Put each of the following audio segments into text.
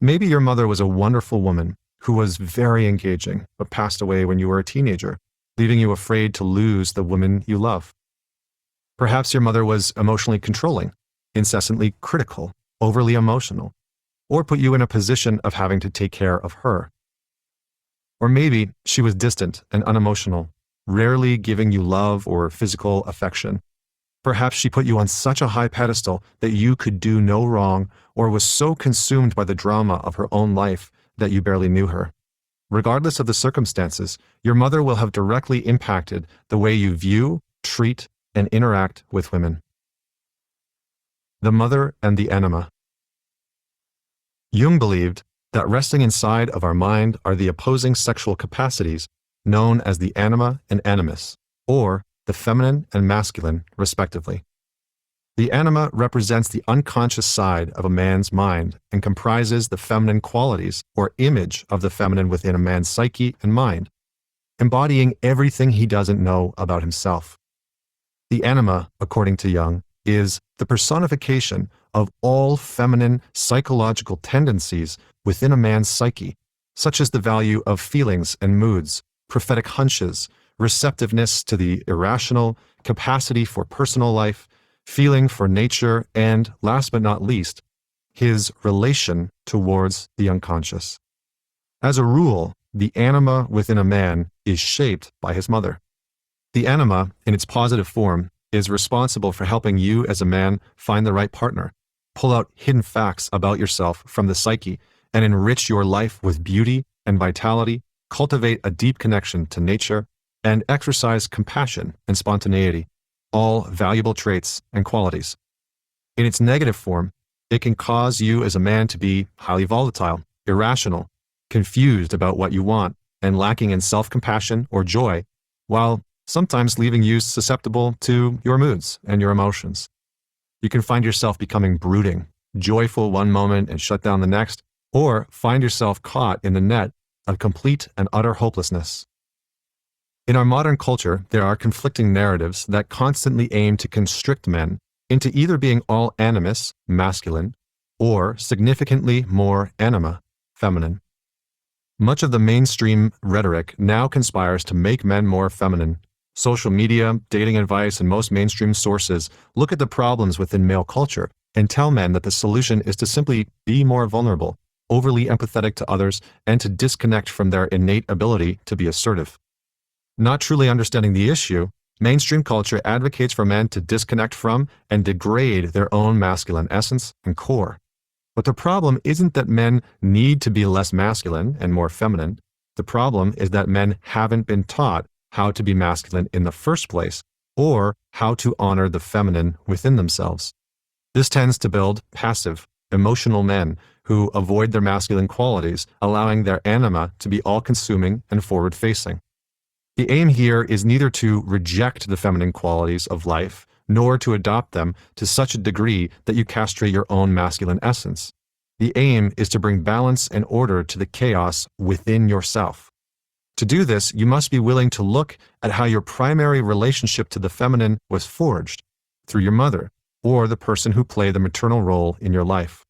Maybe your mother was a wonderful woman who was very engaging, but passed away when you were a teenager, leaving you afraid to lose the woman you love. Perhaps your mother was emotionally controlling, incessantly critical, overly emotional, or put you in a position of having to take care of her. Or maybe she was distant and unemotional, rarely giving you love or physical affection. Perhaps she put you on such a high pedestal that you could do no wrong, or was so consumed by the drama of her own life that you barely knew her. Regardless of the circumstances, your mother will have directly impacted the way you view, treat, and interact with women. The mother and the anima. Jung believed that resting inside of our mind are the opposing sexual capacities known as the anima and animus, or the feminine and masculine, respectively. The anima represents the unconscious side of a man's mind and comprises the feminine qualities or image of the feminine within a man's psyche and mind, embodying everything he doesn't know about himself. The anima, according to Jung, is the personification of all feminine psychological tendencies within a man's psyche, such as the value of feelings and moods, prophetic hunches, receptiveness to the irrational, capacity for personal life, feeling for nature, and, last but not least, his relation towards the unconscious. As a rule, the anima within a man is shaped by his mother. The anima, in its positive form, is responsible for helping you as a man find the right partner, pull out hidden facts about yourself from the psyche, and enrich your life with beauty and vitality, cultivate a deep connection to nature, and exercise compassion and spontaneity, all valuable traits and qualities. In its negative form, it can cause you as a man to be highly volatile, irrational, confused about what you want, and lacking in self-compassion or joy, while sometimes leaving you susceptible to your moods and your emotions. You can find yourself becoming brooding, joyful one moment and shut down the next, or find yourself caught in the net of complete and utter hopelessness. In our modern culture, there are conflicting narratives that constantly aim to constrict men into either being all animus, masculine, or significantly more anima, feminine. Much of the mainstream rhetoric now conspires to make men more feminine. Social media, dating advice, and most mainstream sources look at the problems within male culture and tell men that the solution is to simply be more vulnerable, overly empathetic to others, and to disconnect from their innate ability to be assertive. Not truly understanding the issue, mainstream culture advocates for men to disconnect from and degrade their own masculine essence and core. But the problem isn't that men need to be less masculine and more feminine. The problem is that men haven't been taught how to be masculine in the first place, or how to honor the feminine within themselves. This tends to build passive, emotional men who avoid their masculine qualities, allowing their anima to be all-consuming and forward-facing. The aim here is neither to reject the feminine qualities of life, nor to adopt them to such a degree that you castrate your own masculine essence. The aim is to bring balance and order to the chaos within yourself. To do this, you must be willing to look at how your primary relationship to the feminine was forged, through your mother, or the person who played the maternal role in your life.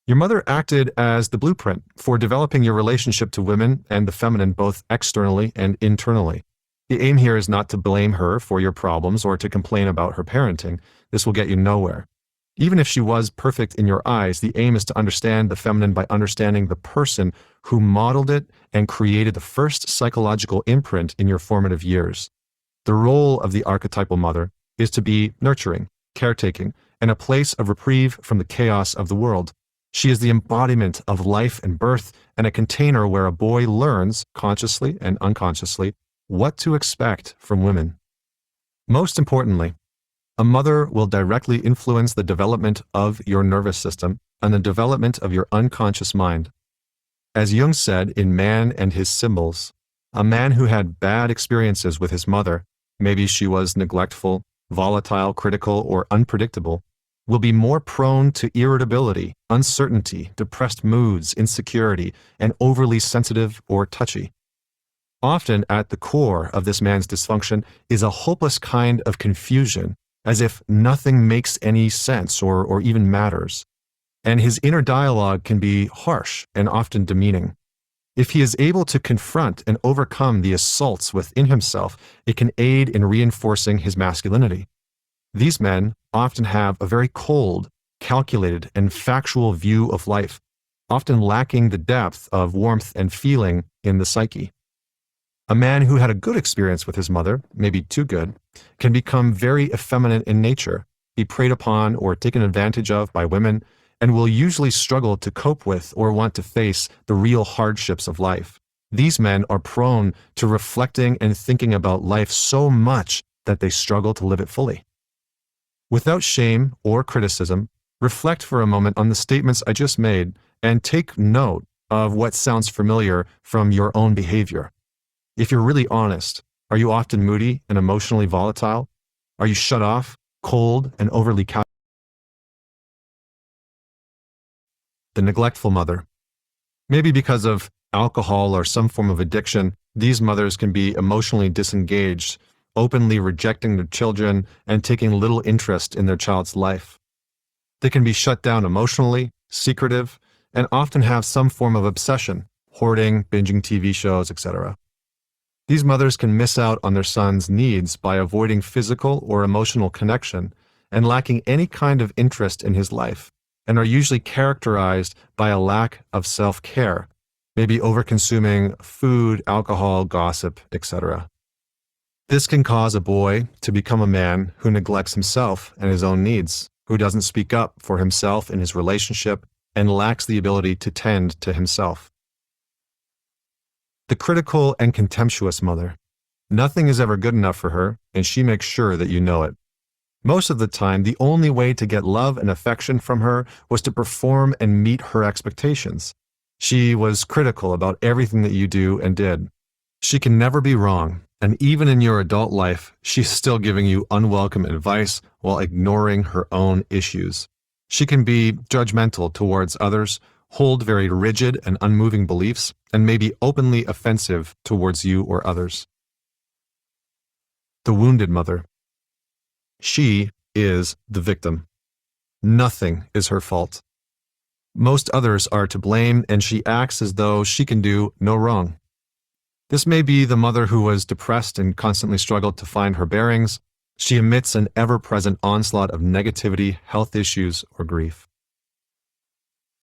Your mother acted as the blueprint for developing your relationship to women and the feminine both externally and internally. The aim here is not to blame her for your problems or to complain about her parenting. This will get you nowhere. Even if she was perfect in your eyes, the aim is to understand the feminine by understanding the person who modeled it and created the first psychological imprint in your formative years. The role of the archetypal mother is to be nurturing, caretaking, and a place of reprieve from the chaos of the world. She is the embodiment of life and birth and a container where a boy learns, consciously and unconsciously, what to expect from women. Most importantly, a mother will directly influence the development of your nervous system and the development of your unconscious mind. As Jung said in Man and His Symbols, a man who had bad experiences with his mother, maybe she was neglectful, volatile, critical, or unpredictable, will be more prone to irritability, uncertainty, depressed moods, insecurity, and overly sensitive or touchy. Often at the core of this man's dysfunction is a hopeless kind of confusion, as if nothing makes any sense or even matters. and his inner dialogue can be harsh and often demeaning. If he is able to confront and overcome the assaults within himself, it can aid in reinforcing his masculinity. These men often have a very cold, calculated, and factual view of life, often lacking the depth of warmth and feeling in the psyche. A man who had a good experience with his mother, maybe too good, can become very effeminate in nature, be preyed upon or taken advantage of by women, and will usually struggle to cope with or want to face the real hardships of life. These men are prone to reflecting and thinking about life so much that they struggle to live it fully. Without shame or criticism, reflect for a moment on the statements I just made and take note of what sounds familiar from your own behavior. If you're really honest, are you often moody and emotionally volatile? Are you shut off, cold, and overly calculated? The neglectful mother. Maybe because of alcohol or some form of addiction, these mothers can be emotionally disengaged, openly rejecting their children and taking little interest in their child's life. They can be shut down emotionally, secretive, and often have some form of obsession, hoarding, binging TV shows, etc. These mothers can miss out on their son's needs by avoiding physical or emotional connection and lacking any kind of interest in his life, and are usually characterized by a lack of self-care, maybe overconsuming food, alcohol, gossip, etc. This can cause a boy to become a man who neglects himself and his own needs, who doesn't speak up for himself in his relationship, and lacks the ability to tend to himself. The critical and contemptuous mother. Nothing is ever good enough for her, and she makes sure that you know it. Most of the time, the only way to get love and affection from her was to perform and meet her expectations. She was critical about everything that you do and did. She can never be wrong, and even in your adult life, she's still giving you unwelcome advice while ignoring her own issues. She can be judgmental towards others, hold very rigid and unmoving beliefs, and may be openly offensive towards you or others. The wounded mother. She is the victim. Nothing is her fault. Most others are to blame, and she acts as though she can do no wrong. This may be the mother who was depressed and constantly struggled to find her bearings. She emits an ever-present onslaught of negativity, health issues, or grief.